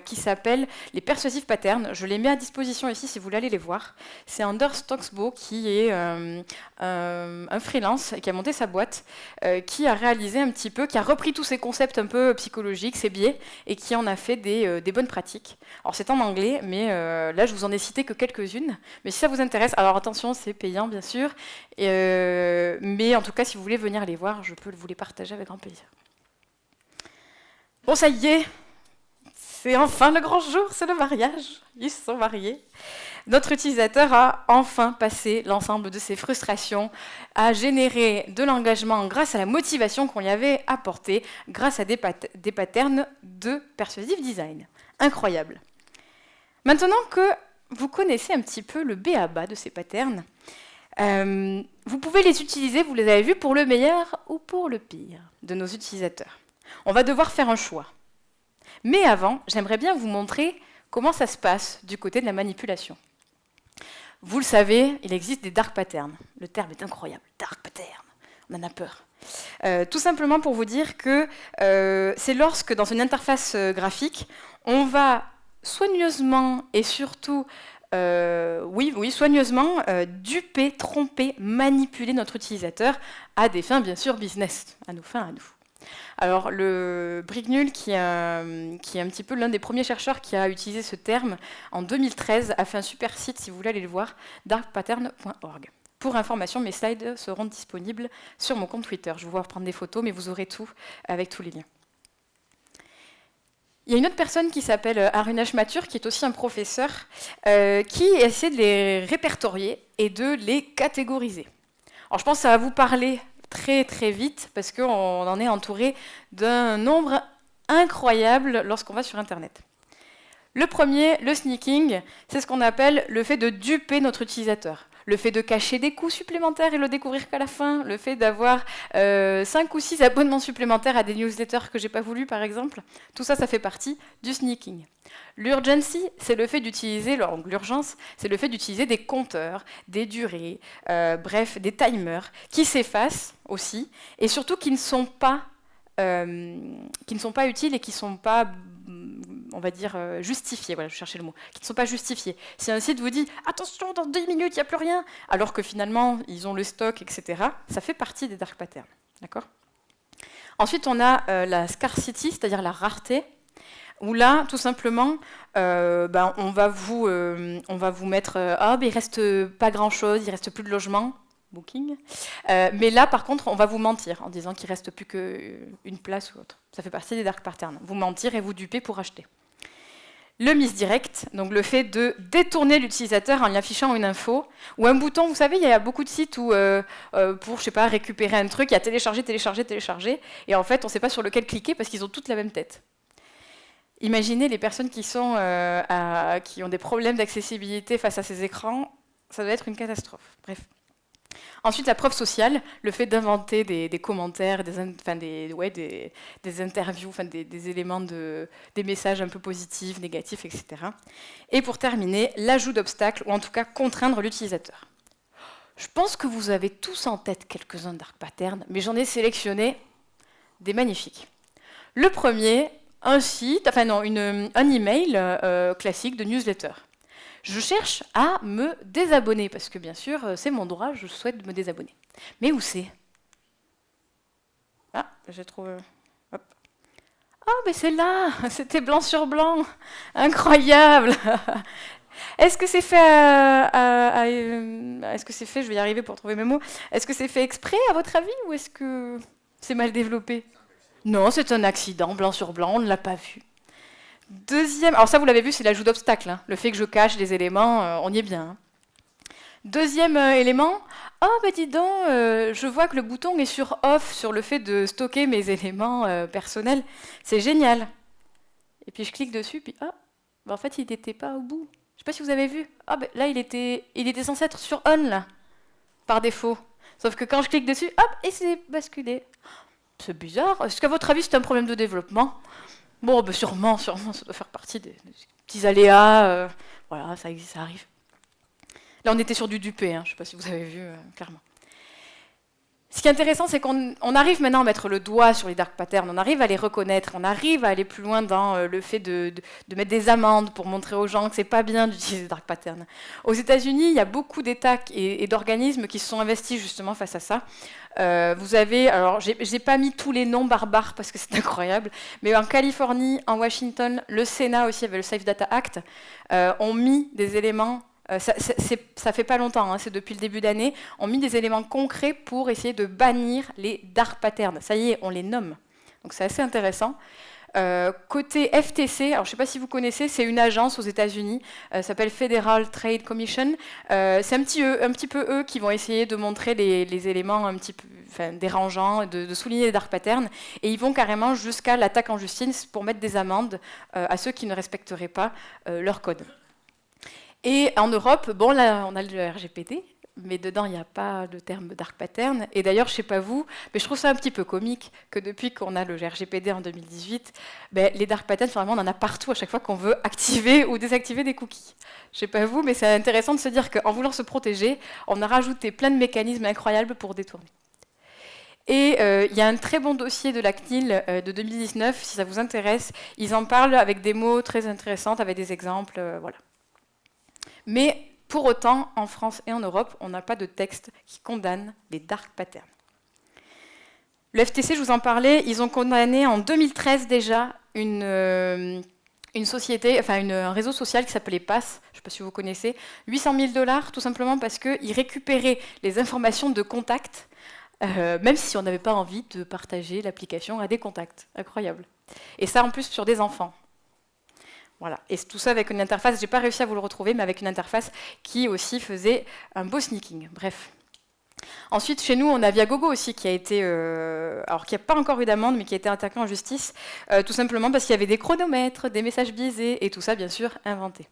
qui s'appellent les persuasive patterns. Je les mets à disposition ici si vous voulez aller les voir. C'est Anders Stocksbo qui est un freelance qui a monté sa boîte, qui a réalisé un petit peu, qui a repris tous ces concepts un peu psychologiques, ces biais, et qui en a fait des bonnes pratiques. Alors c'est en anglais, mais là je vous en ai cité que quelques-unes. Mais si ça vous intéresse, alors attention, c'est payant bien sûr, mais en tout cas si vous voulez venir les voir, je peux vous les partager avec grand plaisir. Bon, ça y est, c'est enfin le grand jour, c'est le mariage. Ils se sont mariés. Notre utilisateur a enfin passé l'ensemble de ses frustrations, a généré de l'engagement grâce à la motivation qu'on lui avait apportée, grâce à des patterns de persuasive design. Incroyable. Maintenant que vous connaissez un petit peu le b.a.-ba de ces patterns, vous pouvez les utiliser, vous les avez vus, pour le meilleur ou pour le pire de nos utilisateurs. On va devoir faire un choix. Mais avant, j'aimerais bien vous montrer comment ça se passe du côté de la manipulation. Vous le savez, il existe des dark patterns. Le terme est incroyable, dark pattern, on en a peur. Tout simplement pour vous dire que c'est lorsque, dans une interface graphique, on va soigneusement et surtout soigneusement duper, tromper, manipuler notre utilisateur à des fins bien sûr business, à nos fins à nous. Alors, le Brignul, qui est un petit peu l'un des premiers chercheurs qui a utilisé ce terme, en 2013, a fait un super site, si vous voulez aller le voir, darkpattern.org. Pour information, mes slides seront disponibles sur mon compte Twitter. Je vais vous reprendre des photos, mais vous aurez tout avec tous les liens. Il y a une autre personne qui s'appelle Arunesh Mathur, qui est aussi un professeur, qui essaie de les répertorier et de les catégoriser. Alors, je pense que ça va vous parler très très vite, parce qu'on en est entouré d'un nombre incroyable lorsqu'on va sur Internet. Le premier, le sneaking, c'est ce qu'on appelle le fait de duper notre utilisateur. Le fait de cacher des coûts supplémentaires et le découvrir qu'à la fin, le fait d'avoir 5 ou 6 abonnements supplémentaires à des newsletters que j'ai pas voulu, par exemple, tout ça, ça fait partie du sneaking. L'urgency, c'est le fait d'utiliser, l'urgence, c'est le fait d'utiliser des compteurs, des durées, bref, des timers qui s'effacent aussi, et surtout qui ne sont pas utiles et qui ne sont pas, on va dire, justifiés. Voilà, je cherchais le mot. Qui ne sont pas justifiés. Si un site vous dit « Attention, dans 10 minutes, il n'y a plus rien », alors que finalement, ils ont le stock, etc., ça fait partie des dark patterns. D'accord ? Ensuite, on a la scarcity, c'est-à-dire la rareté, où là, tout simplement, on va vous mettre ah, ben, il ne reste pas grand-chose, il ne reste plus de logement. Booking. Mais là, par contre, on va vous mentir en disant qu'il ne reste plus qu'une place ou autre. Ça fait partie des dark patterns. Vous mentir et vous duper pour acheter. Le misdirect, donc le fait de détourner l'utilisateur en lui affichant une info ou un bouton. Vous savez, il y a beaucoup de sites où, pour, je sais pas, récupérer un truc, il y a télécharger, télécharger, télécharger. Et en fait, on ne sait pas sur lequel cliquer parce qu'ils ont toutes la même tête. Imaginez les personnes qui ont des problèmes d'accessibilité face à ces écrans. Ça doit être une catastrophe. Bref. Ensuite, la preuve sociale, le fait d'inventer des commentaires, des interviews, des éléments, des messages un peu positifs, négatifs, etc. Et pour terminer, l'ajout d'obstacles, ou en tout cas contraindre l'utilisateur. Je pense que vous avez tous en tête quelques-uns dark patterns, mais j'en ai sélectionné des magnifiques. Le premier, un email classique de newsletter. Je cherche à me désabonner, parce que bien sûr, c'est mon droit, je souhaite me désabonner. Mais où c'est ? Ah, j'ai trouvé... Hop. Ah, mais c'est là, c'était blanc sur blanc, incroyable. Est-ce que c'est fait est-ce que c'est fait, je vais y arriver pour trouver mes mots, est-ce que c'est fait exprès, à votre avis, ou est-ce que c'est mal développé ? Non, c'est un accident, blanc sur blanc, on ne l'a pas vu. Deuxième, alors ça vous l'avez vu, c'est l'ajout d'obstacles, hein. Le fait que je cache des éléments, on y est bien. Hein. Deuxième élément, oh bah dis donc, je vois que le bouton est sur off, sur le fait de stocker mes éléments personnels, c'est génial. Et puis je clique dessus, puis en fait il n'était pas au bout. Je sais pas si vous avez vu, là il était censé être sur on là, par défaut. Sauf que quand je clique dessus, hop, et c'est basculé. C'est bizarre, est-ce qu'à votre avis c'est un problème de développement ? Bon, sûrement, ça doit faire partie des petits aléas. Voilà, ça existe, ça arrive. Là, on était sur du dupé, hein, je ne sais pas si vous avez vu, clairement. Ce qui est intéressant, c'est qu'on arrive maintenant à mettre le doigt sur les dark patterns, on arrive à les reconnaître, on arrive à aller plus loin dans le fait de mettre des amendes pour montrer aux gens que c'est pas bien d'utiliser les dark patterns. Aux États-Unis, il y a beaucoup d'États et d'organismes qui se sont investis justement face à ça. Vous avez, alors j'ai pas mis tous les noms barbares parce que c'est incroyable, mais en Californie, en Washington, le Sénat aussi, avec le Safe Data Act, ont mis des éléments. Ça fait pas longtemps, hein, c'est depuis le début d'année, on mis des éléments concrets pour essayer de bannir les dark patterns. Ça y est, on les nomme. Donc c'est assez intéressant. Côté FTC, alors je ne sais pas si vous connaissez, c'est une agence aux États-Unis, s'appelle Federal Trade Commission. C'est un petit peu eux qui vont essayer de montrer les éléments un petit peu dérangeants, de souligner les dark patterns, et ils vont carrément jusqu'à l'attaque en justice pour mettre des amendes à ceux qui ne respecteraient pas leur code. Et en Europe, bon là on a le RGPD, mais dedans il n'y a pas de terme dark pattern. Et d'ailleurs, je ne sais pas vous, mais je trouve ça un petit peu comique que depuis qu'on a le RGPD en 2018, les dark patterns, finalement, on en a partout à chaque fois qu'on veut activer ou désactiver des cookies. Je ne sais pas vous, mais c'est intéressant de se dire qu'en voulant se protéger, on a rajouté plein de mécanismes incroyables pour détourner. Et il y a un très bon dossier de la CNIL de 2019, si ça vous intéresse. Ils en parlent avec des mots très intéressants, avec des exemples, voilà. Mais pour autant, en France et en Europe, on n'a pas de texte qui condamne les dark patterns. Le FTC, je vous en parlais, ils ont condamné en 2013 déjà une société, enfin un réseau social qui s'appelait PASS, je ne sais pas si vous connaissez, 800 000 $ tout simplement parce qu'ils récupéraient les informations de contacts, même si on n'avait pas envie de partager l'application à des contacts. Incroyable. Et ça en plus sur des enfants. Voilà. Et tout ça avec une interface, j'ai pas réussi à vous le retrouver, mais avec une interface qui aussi faisait un beau sneaking. Bref. Ensuite, chez nous, on a Viagogo aussi, qui a été, alors qui n'a pas encore eu d'amende, mais qui a été attaqué en justice, tout simplement parce qu'il y avait des chronomètres, des messages biaisés, et tout ça, bien sûr, inventé.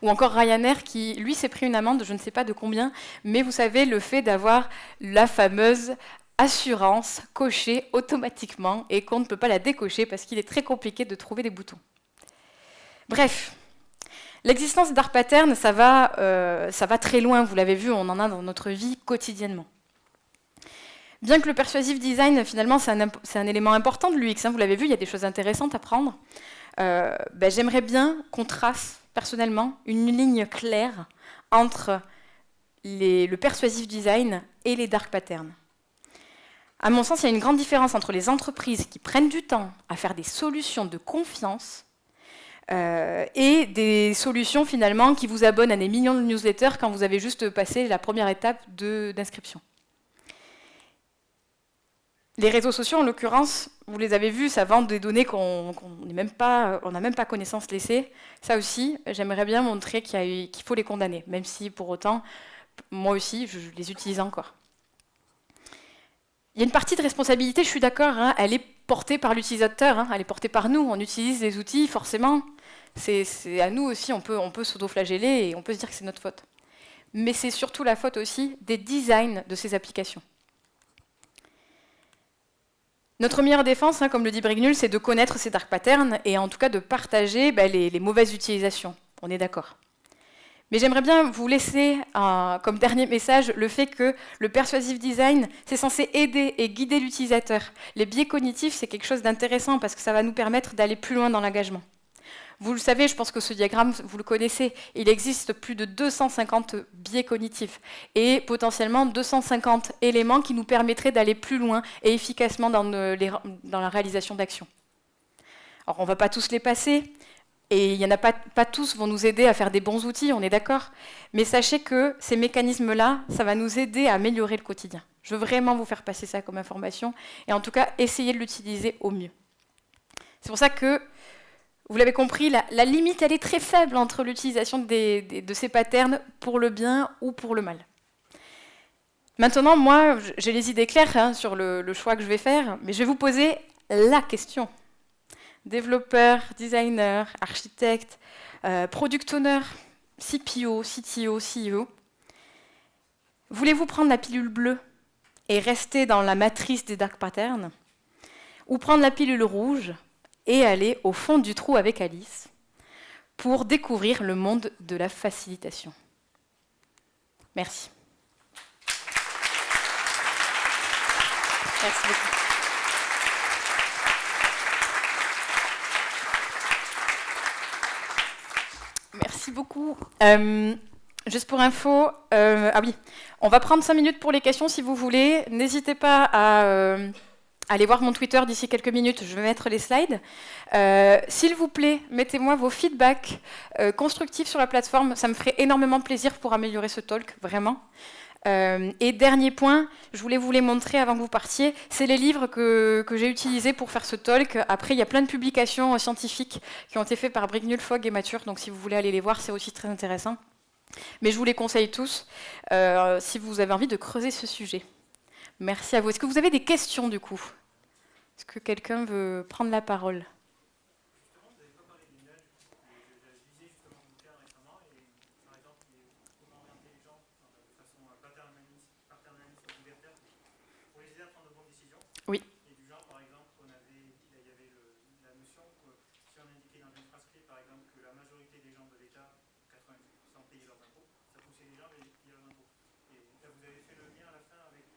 Ou encore Ryanair, qui, lui, s'est pris une amende, je ne sais pas de combien, mais vous savez, le fait d'avoir la fameuse assurance cochée automatiquement, et qu'on ne peut pas la décocher parce qu'il est très compliqué de trouver des boutons. Bref. L'existence des dark patterns, ça va très loin, vous l'avez vu, on en a dans notre vie quotidiennement. Bien que le persuasive design, finalement, c'est un élément important de l'UX, vous l'avez vu, il y a des choses intéressantes à prendre. J'aimerais bien qu'on trace, personnellement, une ligne claire entre le persuasive design et les dark patterns. À mon sens, il y a une grande différence entre les entreprises qui prennent du temps à faire des solutions de confiance et des solutions finalement qui vous abonnent à des millions de newsletters quand vous avez juste passé la première étape d'inscription. Les réseaux sociaux, en l'occurrence, vous les avez vus, ça vend des données qu'on n'a même pas connaissance laissée. Ça aussi, j'aimerais bien montrer qu'il faut les condamner, même si pour autant, moi aussi, je les utilise encore. Il y a une partie de responsabilité, je suis d'accord, elle est portée par l'utilisateur, elle est portée par nous, on utilise les outils, forcément. C'est à nous aussi, on peut s'auto-flageller et on peut se dire que c'est notre faute. Mais c'est surtout la faute aussi des designs de ces applications. Notre meilleure défense, comme le dit Brignul, c'est de connaître ces dark patterns et en tout cas de partager les mauvaises utilisations. On est d'accord. Mais j'aimerais bien vous laisser comme dernier message le fait que le persuasive design, c'est censé aider et guider l'utilisateur. Les biais cognitifs, c'est quelque chose d'intéressant parce que ça va nous permettre d'aller plus loin dans l'engagement. Vous le savez, je pense que ce diagramme, vous le connaissez, il existe plus de 250 biais cognitifs et potentiellement 250 éléments qui nous permettraient d'aller plus loin et efficacement dans la réalisation d'actions. Alors, on ne va pas tous les passer, et il y en a pas tous vont nous aider à faire des bons outils, on est d'accord, mais sachez que ces mécanismes-là, ça va nous aider à améliorer le quotidien. Je veux vraiment vous faire passer ça comme information, et en tout cas, essayez de l'utiliser au mieux. C'est pour ça que, vous l'avez compris, la limite, elle est très faible entre l'utilisation de ces patterns pour le bien ou pour le mal. Maintenant, moi, j'ai les idées claires sur le choix que je vais faire, mais je vais vous poser la question. Développeur, designer, architecte, product owner, CPO, CTO, CEO. Voulez-vous prendre la pilule bleue et rester dans la matrice des dark patterns, ou prendre la pilule rouge et aller au fond du trou avec Alice pour découvrir le monde de la facilitation? Merci. Merci beaucoup. Merci beaucoup. Juste pour info, ah oui, on va prendre 5 minutes pour les questions si vous voulez. N'hésitez pas à aller voir mon Twitter d'ici quelques minutes, je vais mettre les slides. S'il vous plaît, mettez-moi vos feedbacks constructifs sur la plateforme, ça me ferait énormément plaisir pour améliorer ce talk, vraiment. Et dernier point, je voulais vous les montrer avant que vous partiez, c'est les livres que j'ai utilisés pour faire ce talk. Après, il y a plein de publications scientifiques qui ont été faites par Brignul, Fogg et Mathieu, donc si vous voulez aller les voir, c'est aussi très intéressant. Mais je vous les conseille tous, si vous avez envie de creuser ce sujet. Merci à vous. Est-ce que vous avez des questions, du coup? Est-ce que quelqu'un veut prendre la parole? Oui. Et du genre, par exemple, il y avait la notion que si on indiquait dans une phrase clé, par exemple, que la majorité des gens de l'État, 80%, payaient leurs impôts, ça poussait les gens à payer leurs impôts. Et là, vous avez fait le lien à la fin avec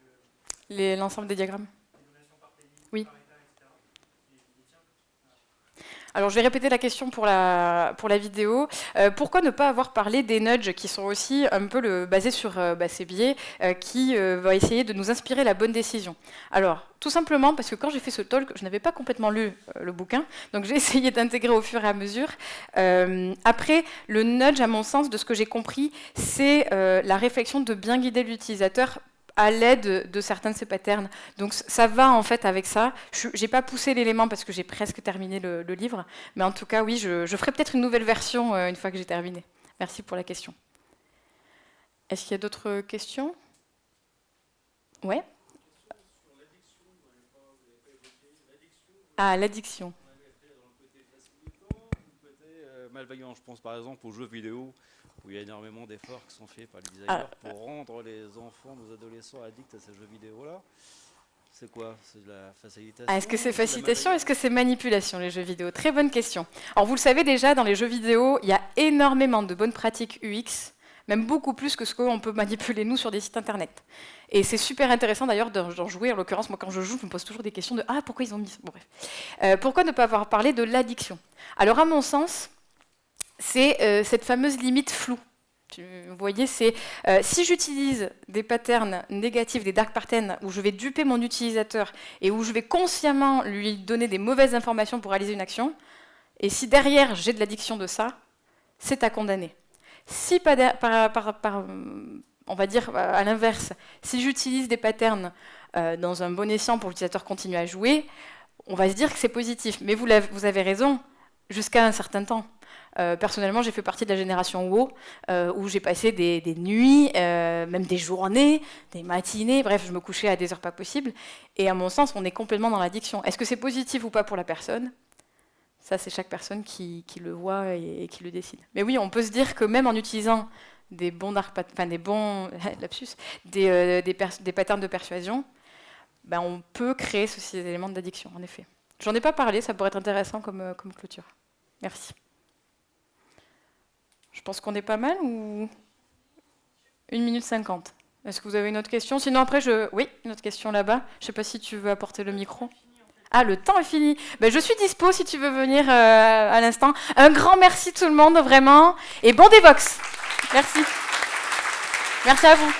l'ensemble des diagrammes. Les donations par pays, oui. Par État, etc. Et tiens, voilà. Alors, je vais répéter la question pour la vidéo. Pourquoi ne pas avoir parlé des nudges qui sont aussi un peu basés sur ces biais qui va essayer de nous inspirer la bonne décision? Alors, tout simplement parce que quand j'ai fait ce talk, je n'avais pas complètement lu le bouquin, donc j'ai essayé d'intégrer au fur et à mesure. Après, le nudge, à mon sens, de ce que j'ai compris, c'est la réflexion de bien guider l'utilisateur à l'aide de certains de ces patterns. Donc ça va en fait avec ça. Je n'ai pas poussé l'élément parce que j'ai presque terminé le livre, mais en tout cas, oui, je ferai peut-être une nouvelle version une fois que j'ai terminé. Merci pour la question. Est-ce qu'il y a d'autres questions? Ouais. Ah, l'addiction. Malveillant, je pense par exemple aux jeux vidéo, où il y a énormément d'efforts qui sont faits par les designers pour rendre les enfants, nos adolescents addicts à ces jeux vidéo-là. C'est quoi? C'est de la facilitation? Est-ce que c'est facilitation? Est-ce que c'est manipulation, les jeux vidéo? Très bonne question. Alors, vous le savez déjà, dans les jeux vidéo, il y a énormément de bonnes pratiques UX, même beaucoup plus que ce qu'on peut manipuler, nous, sur des sites internet. Et c'est super intéressant, d'ailleurs, d'en jouer. En l'occurrence, moi, quand je joue, je me pose toujours des questions de « Ah, pourquoi ils ont mis ça ?» Bon, bref. Pourquoi ne pas avoir parlé de l'addiction? Alors, à mon sens, c'est cette fameuse limite floue. Vous voyez, c'est si j'utilise des patterns négatifs, des dark patterns, où je vais duper mon utilisateur et où je vais consciemment lui donner des mauvaises informations pour réaliser une action, et si derrière j'ai de l'addiction de ça, c'est à condamner. Si on va dire à l'inverse, si j'utilise des patterns dans un bon escient pour que l'utilisateur continue à jouer, on va se dire que c'est positif. Mais vous avez raison, jusqu'à un certain temps. Personnellement, j'ai fait partie de la génération WoW, où j'ai passé des nuits, même des journées, des matinées, bref, je me couchais à des heures pas possibles. Et à mon sens, on est complètement dans l'addiction. Est-ce que c'est positif ou pas pour la personne? Ça, c'est chaque personne qui le voit et qui le décide. Mais oui, on peut se dire que même en utilisant des bons des patterns de persuasion, ben, on peut créer ces éléments d'addiction, en effet. J'en ai pas parlé, ça pourrait être intéressant comme clôture. Merci. Je pense qu'on est pas mal ou 1 minute 50. Est-ce que vous avez une autre question? Sinon après, oui, une autre question là-bas. Je ne sais pas si tu veux apporter le micro. Ah, le temps est fini. Ben, je suis dispo si tu veux venir à l'instant. Un grand merci tout le monde, vraiment. Et bon Devox. Merci. Merci à vous.